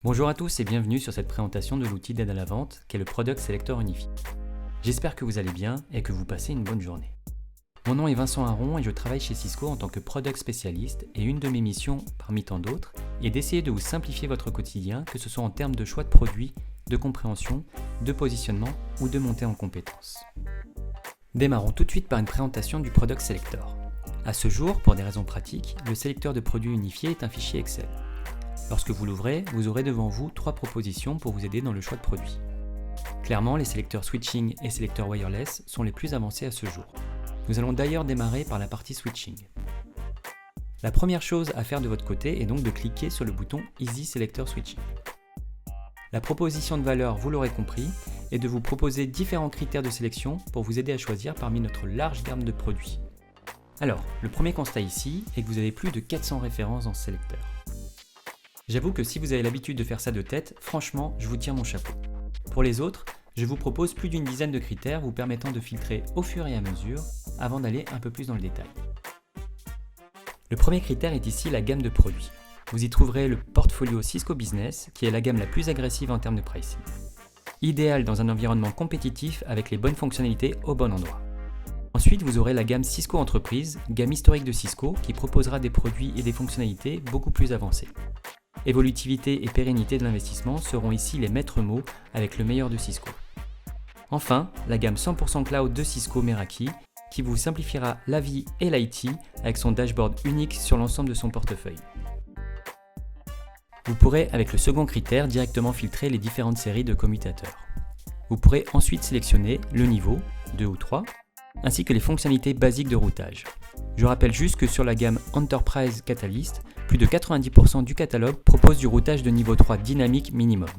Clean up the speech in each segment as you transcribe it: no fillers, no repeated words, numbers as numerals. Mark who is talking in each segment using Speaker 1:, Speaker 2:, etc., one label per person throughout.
Speaker 1: Bonjour à tous et bienvenue sur cette présentation de l'outil d'aide à la vente qu'est le Product Selector Unifié. J'espère que vous allez bien et que vous passez une bonne journée. Mon nom est Vincent Aron et je travaille chez Cisco en tant que Product Spécialiste et une de mes missions, parmi tant d'autres, est d'essayer de vous simplifier votre quotidien, que ce soit en termes de choix de produits, de compréhension, de positionnement ou de montée en compétences. Démarrons tout de suite par une présentation du Product Selector. À ce jour, pour des raisons pratiques, le sélecteur de produits unifié est un fichier Excel. Lorsque vous l'ouvrez, vous aurez devant vous 3 propositions pour vous aider dans le choix de produits. Clairement, les sélecteurs switching et sélecteurs wireless sont les plus avancés à ce jour. Nous allons d'ailleurs démarrer par la partie switching. La première chose à faire de votre côté est donc de cliquer sur le bouton Easy Selector Switching. La proposition de valeur, vous l'aurez compris, est de vous proposer différents critères de sélection pour vous aider à choisir parmi notre large gamme de produits. Alors, le premier constat ici est que vous avez plus de 400 références dans ce sélecteur. J'avoue que si vous avez l'habitude de faire ça de tête, franchement, je vous tire mon chapeau. Pour les autres, je vous propose plus d'une dizaine de critères vous permettant de filtrer au fur et à mesure avant d'aller un peu plus dans le détail. Le premier critère est ici la gamme de produits. Vous y trouverez le portfolio Cisco Business, qui est la gamme la plus agressive en termes de pricing. Idéal dans un environnement compétitif avec les bonnes fonctionnalités au bon endroit. Ensuite, vous aurez la gamme Cisco Entreprise, gamme historique de Cisco, qui proposera des produits et des fonctionnalités beaucoup plus avancées. Évolutivité et pérennité de l'investissement seront ici les maîtres mots avec le meilleur de Cisco. Enfin, la gamme 100% Cloud de Cisco Meraki qui vous simplifiera la vie et l'IT avec son dashboard unique sur l'ensemble de son portefeuille. Vous pourrez, avec le second critère, directement filtrer les différentes séries de commutateurs. Vous pourrez ensuite sélectionner le niveau, 2 ou 3, ainsi que les fonctionnalités basiques de routage. Je rappelle juste que sur la gamme Enterprise Catalyst, plus de 90% du catalogue propose du routage de niveau 3 dynamique minimum.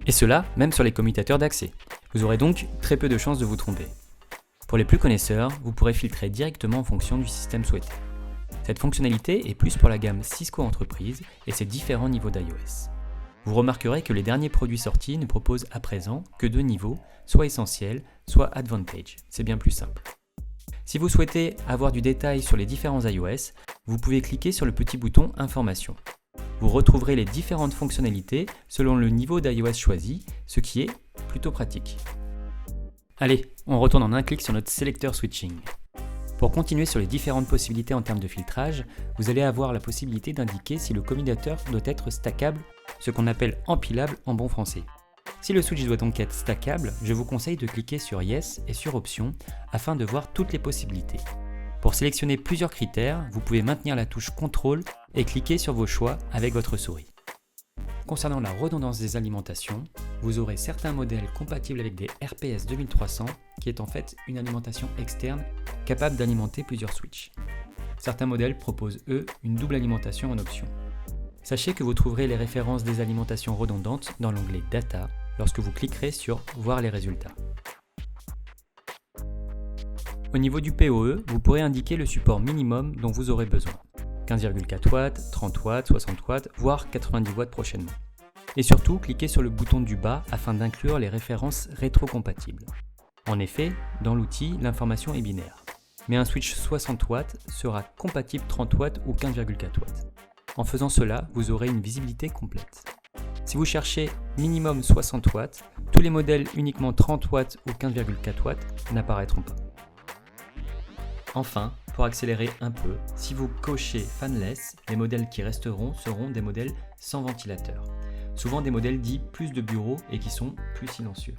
Speaker 1: Et cela, même sur les commutateurs d'accès. Vous aurez donc très peu de chances de vous tromper. Pour les plus connaisseurs, vous pourrez filtrer directement en fonction du système souhaité. Cette fonctionnalité est plus pour la gamme Cisco Entreprise et ses différents niveaux d'iOS. Vous remarquerez que les derniers produits sortis ne proposent à présent que 2 niveaux, soit essentiel, soit advantage. C'est bien plus simple. Si vous souhaitez avoir du détail sur les différents iOS, vous pouvez cliquer sur le petit bouton Informations. Vous retrouverez les différentes fonctionnalités selon le niveau d'iOS choisi, ce qui est plutôt pratique. Allez, on retourne en un clic sur notre sélecteur switching. Pour continuer sur les différentes possibilités en termes de filtrage, vous allez avoir la possibilité d'indiquer si le commutateur doit être stackable, ce qu'on appelle empilable en bon français. Si le switch doit donc être stackable, je vous conseille de cliquer sur Yes et sur Options afin de voir toutes les possibilités. Pour sélectionner plusieurs critères, vous pouvez maintenir la touche CTRL et cliquer sur vos choix avec votre souris. Concernant la redondance des alimentations, vous aurez certains modèles compatibles avec des RPS 2300 qui est en fait une alimentation externe capable d'alimenter plusieurs switches. Certains modèles proposent eux une double alimentation en option. Sachez que vous trouverez les références des alimentations redondantes dans l'onglet Data lorsque vous cliquerez sur Voir les résultats. Au niveau du PoE, vous pourrez indiquer le support minimum dont vous aurez besoin. 15,4 watts, 30 watts, 60 watts, voire 90 watts prochainement. Et surtout, cliquez sur le bouton du bas afin d'inclure les références rétrocompatibles. En effet, dans l'outil, l'information est binaire. Mais un switch 60 watts sera compatible 30 watts ou 15,4 watts. En faisant cela, vous aurez une visibilité complète. Si vous cherchez minimum 60 watts, tous les modèles uniquement 30 watts ou 15,4 watts n'apparaîtront pas. Enfin, pour accélérer un peu, si vous cochez fanless, les modèles qui resteront seront des modèles sans ventilateur. Souvent des modèles dits plus de bureau et qui sont plus silencieux.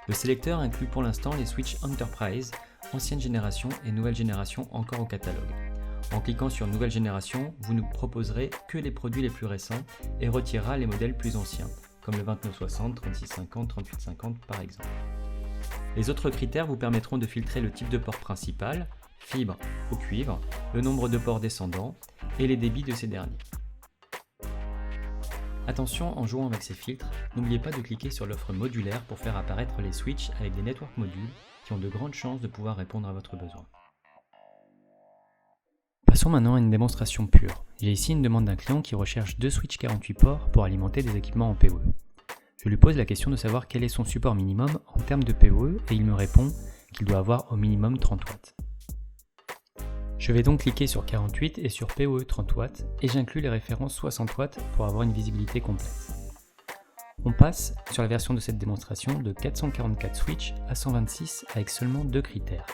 Speaker 1: Le sélecteur inclut pour l'instant les switches Enterprise, ancienne génération et nouvelle génération encore au catalogue. En cliquant sur Nouvelle génération, vous ne proposerez que les produits les plus récents et retirera les modèles plus anciens, comme le 2960, 3650, 3850 par exemple. Les autres critères vous permettront de filtrer le type de port principal, fibre ou cuivre, le nombre de ports descendants et les débits de ces derniers. Attention, en jouant avec ces filtres, n'oubliez pas de cliquer sur l'offre modulaire pour faire apparaître les switches avec des network modules qui ont de grandes chances de pouvoir répondre à votre besoin. Passons maintenant à une démonstration pure. J'ai ici une demande d'un client qui recherche 2 switches 48 ports pour alimenter des équipements en PoE. Je lui pose la question de savoir quel est son support minimum en termes de PoE et il me répond qu'il doit avoir au minimum 30 watts. Je vais donc cliquer sur 48 et sur PoE 30 watts et j'inclus les références 60 watts pour avoir une visibilité complète. passe sur la version de cette démonstration de 444 switches à 126 avec seulement 2 critères.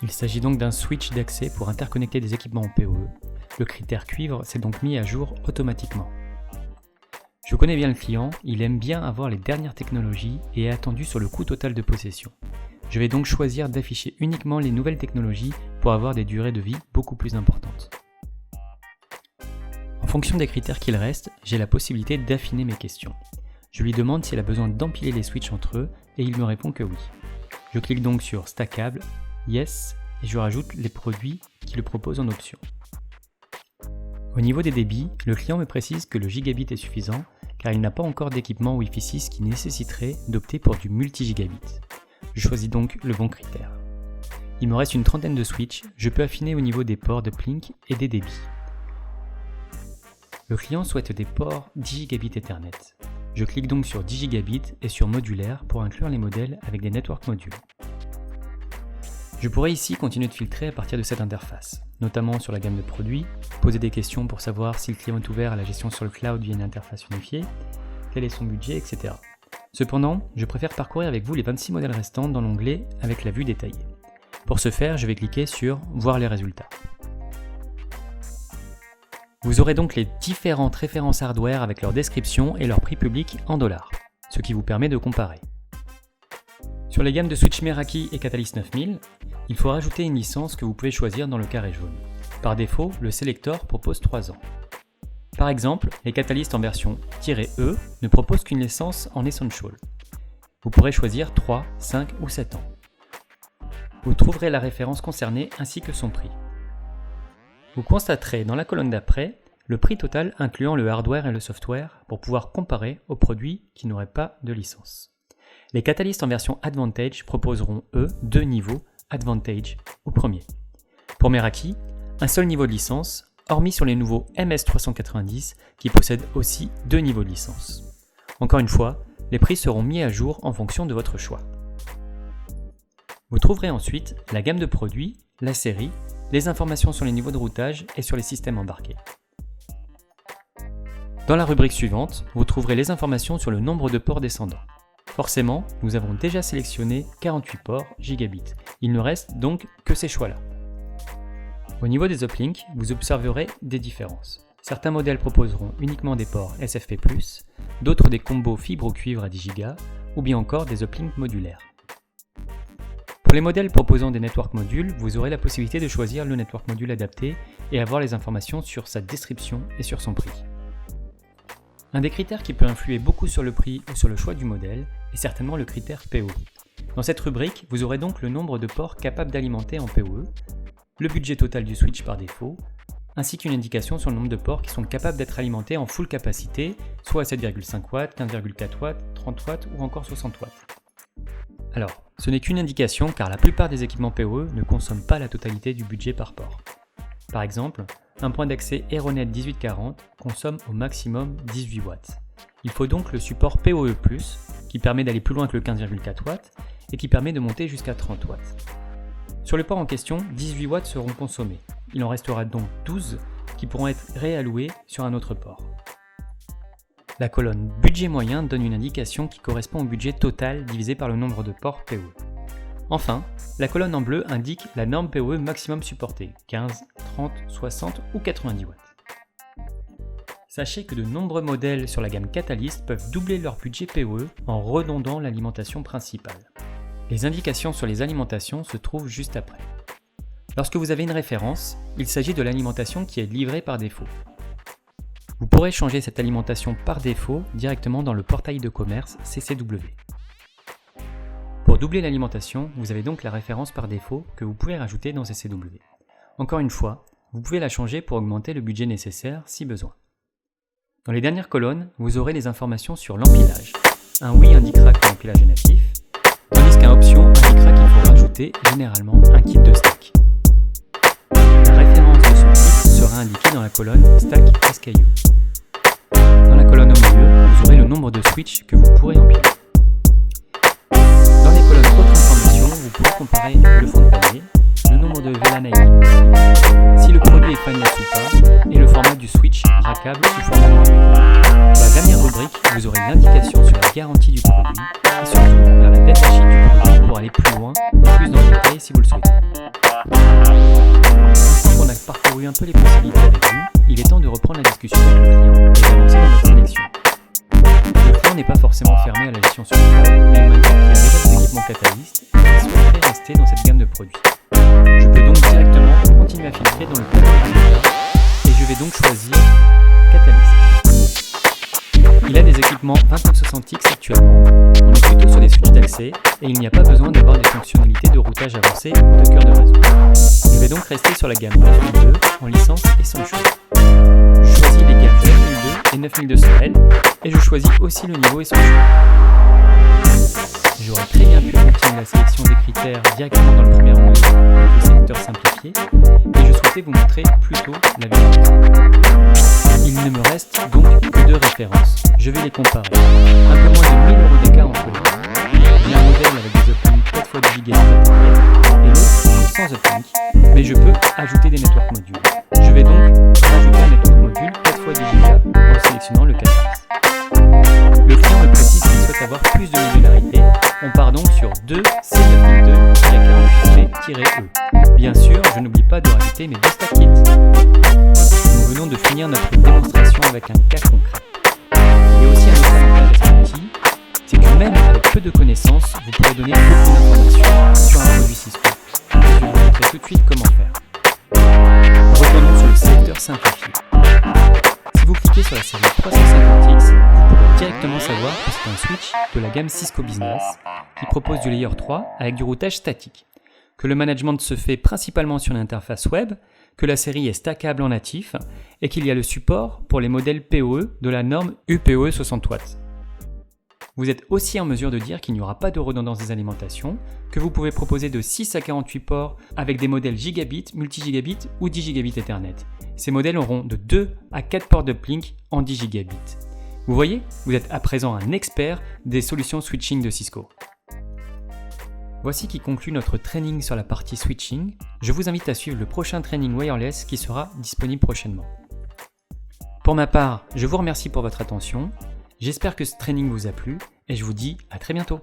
Speaker 1: Il s'agit donc d'un switch d'accès pour interconnecter des équipements en PoE. Le critère cuivre s'est donc mis à jour automatiquement. Je connais bien le client, il aime bien avoir les dernières technologies et est attendu sur le coût total de possession. Je vais donc choisir d'afficher uniquement les nouvelles technologies pour avoir des durées de vie beaucoup plus importantes. En fonction des critères qu'il reste, j'ai la possibilité d'affiner mes questions. Je lui demande s'il a besoin d'empiler les switches entre eux et il me répond que oui. Je clique donc sur Stackable, Yes, et je rajoute les produits qui le proposent en option. Au niveau des débits, le client me précise que le gigabit est suffisant car il n'a pas encore d'équipement Wi-Fi 6 qui nécessiterait d'opter pour du multi-gigabit. Je choisis donc le bon critère. Il me reste une trentaine de switches, je peux affiner au niveau des ports de Plink et des débits. Le client souhaite des ports 10 gigabits Ethernet. Je clique donc sur 10 gigabits et sur modulaire pour inclure les modèles avec des network modules. Je pourrais ici continuer de filtrer à partir de cette interface, notamment sur la gamme de produits, poser des questions pour savoir si le client est ouvert à la gestion sur le cloud via une interface unifiée, quel est son budget, etc. Cependant, je préfère parcourir avec vous les 26 modèles restants dans l'onglet avec la vue détaillée. Pour ce faire, je vais cliquer sur « Voir les résultats ». Vous aurez donc les différentes références hardware avec leur description et leur prix public en dollars, ce qui vous permet de comparer. Sur les gammes de switch Meraki et Catalyst 9000, il faut rajouter une licence que vous pouvez choisir dans le carré jaune. Par défaut, le Selector propose 3 ans. Par exemple, les Catalyst en version -E ne proposent qu'une licence en Essential. Vous pourrez choisir 3, 5 ou 7 ans. Vous trouverez la référence concernée ainsi que son prix. Vous constaterez dans la colonne d'après le prix total incluant le hardware et le software pour pouvoir comparer aux produits qui n'auraient pas de licence. Les Catalyst en version Advantage proposeront, eux, 2 niveaux Advantage au premier. Pour Meraki, un seul niveau de licence, hormis sur les nouveaux MS390 qui possèdent aussi 2 niveaux de licence. Encore une fois, les prix seront mis à jour en fonction de votre choix. Vous trouverez ensuite la gamme de produits, la série, les informations sur les niveaux de routage et sur les systèmes embarqués. Dans la rubrique suivante, vous trouverez les informations sur le nombre de ports descendants. Forcément, nous avons déjà sélectionné 48 ports gigabit. Il ne reste donc que ces choix-là. Au niveau des uplinks, vous observerez des différences. Certains modèles proposeront uniquement des ports SFP+, d'autres des combos fibre au cuivre à 10 Go, ou bien encore des uplinks modulaires. Pour les modèles proposant des network modules, vous aurez la possibilité de choisir le network module adapté et avoir les informations sur sa description et sur son prix. Un des critères qui peut influer beaucoup sur le prix ou sur le choix du modèle est certainement le critère PoE. Dans cette rubrique, vous aurez donc le nombre de ports capables d'alimenter en PoE, le budget total du switch par défaut, ainsi qu'une indication sur le nombre de ports qui sont capables d'être alimentés en full capacité, soit à 7,5 watts, 15,4 watts, 30 watts ou encore 60 watts. Alors, ce n'est qu'une indication car la plupart des équipements PoE ne consomment pas la totalité du budget par port. Par exemple, un point d'accès Aeronet 1840 consomme au maximum 18 watts. Il faut donc le support PoE+, qui permet d'aller plus loin que le 15,4 watts et qui permet de monter jusqu'à 30 watts. Sur le port en question, 18 watts seront consommés. Il en restera donc 12 qui pourront être réalloués sur un autre port. La colonne budget moyen donne une indication qui correspond au budget total divisé par le nombre de ports PoE. Enfin, la colonne en bleu indique la norme PoE maximum supportée, 15, 30, 60 ou 90 watts. Sachez que de nombreux modèles sur la gamme Catalyst peuvent doubler leur budget PoE en redondant l'alimentation principale. Les indications sur les alimentations se trouvent juste après. Lorsque vous avez une référence, il s'agit de l'alimentation qui est livrée par défaut. Vous pourrez changer cette alimentation par défaut directement dans le portail de commerce CCW. Pour doubler l'alimentation, vous avez donc la référence par défaut que vous pouvez rajouter dans CCW. Encore une fois, vous pouvez la changer pour augmenter le budget nécessaire si besoin. Dans les dernières colonnes, vous aurez les informations sur l'empilage. Un oui indiquera que l'empilage est natif, tandis qu'un option indiquera qu'il faut rajouter généralement un kit de stack. La référence de ce kit sera indiquée dans la colonne Stack SKU. Dans la colonne au milieu, vous aurez le nombre de switches que vous pourrez empiler. Dans les colonnes Autres informations, vous pourrez comparer le fond de panier, le nombre de VLAN IP, si le produit est fanless ou pas, et le format du switch rackable ou format normal. Dans la dernière rubrique, vous aurez l'indication sur la garantie du produit et surtout vers la datasheet du produit pour aller plus loin et plus dans le détail si vous le souhaitez. Maintenant qu'on a parcouru un peu les possibilités avec vous, il est temps de reprendre la discussion avec le client et d'avancer dans notre sélection. Le client n'est pas forcément fermé à la gestion sur le cloud, mais il m'indique qu'il y a déjà des équipements Catalyst et qu'il souhaiterait rester dans cette gamme de produits. Je peux donc directement continuer à filtrer dans le code et je vais donc choisir Catalyst. Il a des équipements 2960X actuellement, on est plutôt sur des switches d'accès et il n'y a pas besoin d'avoir des fonctionnalités de routage avancé ou de cœur de réseau. Je vais donc rester sur la gamme 9002 en licence Essential. Je choisis les gammes 9002 et 9200L et je choisis aussi le niveau Essential. J'aurais très bien pu continuer la sélection des critères directement dans le premier onglet avec le sélecteur simplifié, mais je souhaitais vous montrer plutôt la vérité. Il ne me reste donc que deux références. Je vais les comparer. Un peu moins de 1000 € d'écart entre les deux. J'ai un modèle avec des uplink 4 fois 10 Go et l'autre sans uplink, mais je peux ajouter des network modules. Je vais donc rajouter un network module 4 fois 10 Go en sélectionnant le Catalyst. Le client me précise qu'il souhaite avoir plus de modularité. On part donc sur 2 C9002-48V-E. Bien sûr, je n'oublie pas de rajouter mes deux stack kits. Nous venons de finir notre démonstration avec un cas concret. Il y a aussi un autre avantage à cet outil, c'est que même avec peu de connaissances, vous pourrez donner beaucoup d'informations sur un produit Cisco. Je vais vous montrer tout de suite comment faire. Retournons sur le sélecteur simplifié. Si vous cliquez sur la série 350X, vous pourrez directement savoir que c'est un switch de la gamme Cisco Business qui propose du layer 3 avec du routage statique, que le management se fait principalement sur l'interface web, que la série est stackable en natif et qu'il y a le support pour les modèles PoE de la norme UPoE 60 watts. Vous êtes aussi en mesure de dire qu'il n'y aura pas de redondance des alimentations, que vous pouvez proposer de 6 à 48 ports avec des modèles gigabit, multi-gigabit ou 10 gigabit Ethernet. Ces modèles auront de 2 à 4 ports d'uplink en 10 gigabit. Vous voyez, vous êtes à présent un expert des solutions switching de Cisco. Voici qui conclut notre training sur la partie switching. Je vous invite à suivre le prochain training wireless qui sera disponible prochainement. Pour ma part, je vous remercie pour votre attention. J'espère que ce training vous a plu et je vous dis à très bientôt.